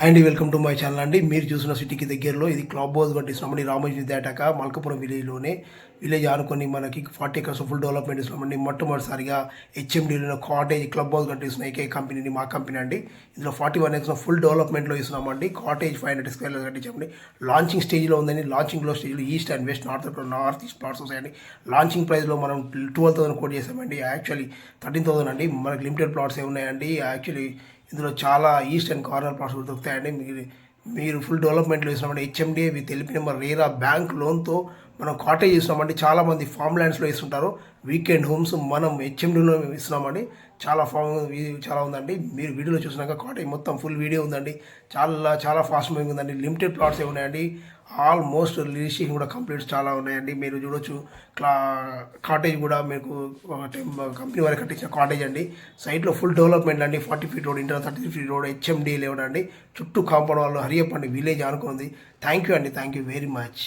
And welcome to my channel అండి. మీరు చూసిన సిటీకి దగ్గరలో ఇది క్లబ్ హౌస్ కట్టిస్తున్నామండి. రామోజీ విద్యాటక మల్కపురం విలేజ్లోనే. విలేజ్ ఆనుకొని మనకి 40 acres ఫుల్ డెవలప్మెంట్ ఇస్తున్నామండి. మొట్టమొదటిసారిగా హెచ్ఎండీలో కాటేజ్ క్లబ్ హౌస్ కట్టిస్తున్న ఏకే కంపెనీని మా కంపెనీ అండి. ఇందులో 41 acres ఫుల్ డెవలప్మెంట్లో ఇస్తున్నామండి. Cottage 500 square కట్టించామండి. లాంచింగ్ స్టేజ్లో ఉందండి. లాంచింగ్లో స్టేజ్లో east and west north east plots వస్తాయండి. లాంచింగ్ ప్రైస్లో మనం 12,000 కోట్ చేసామండి. యాక్చువల్లీ 13,000 అండి. మనకి లిమిటెడ్ ప్లాట్స్ ఉన్నాయండి. యాక్చువల్లీ ఇందులో చాలా ఈస్ట్ అండ్ కార్నర్ ప్లాట్స్ కూడా దొరుకుతాయండి. మీరు ఫుల్ డెవలప్మెంట్లో ఇస్తున్నామండి. హెచ్ఎండిఏ విత్ తెలిపి నెంబర్ రేరా బ్యాంక్ లోన్తో మనం కాటేజ్ ఇస్తున్నామండి. చాలామంది ఫామ్ ల్యాండ్స్లో ఇస్తుంటారు. వీకెండ్ హోమ్స్ మనం హెచ్ఎండిలో ఇస్తున్నామండి. చాలా ఉందండి. మీరు వీడియోలో చూసినాక కాటేజ్ మొత్తం ఫుల్ వీడియో ఉందండి. చాలా ఫాస్ట్ మూవింగ్ ఉందండి. లిమిటెడ్ ప్లాట్స్ ఉన్నాయండి. ఆల్మోస్ట్ రిజిస్ట్రేషన్ కూడా కంప్లీట్స్ చాలా ఉన్నాయండి. మీరు చూడొచ్చు. కాటేజ్ కూడా మీకు కంపెనీ వారికి కట్టించిన కాటేజ్ అండి. సైట్లో ఫుల్ డెవలప్మెంట్ అండి. 40 feet road, inter 33 feet road, HMD లేవడండి. చుట్టూ కాంపౌండ్ వాళ్ళు హరియప్పండి విలేజ్ ఆనుకుంది. థ్యాంక్ యూ అండి. Thank you very much.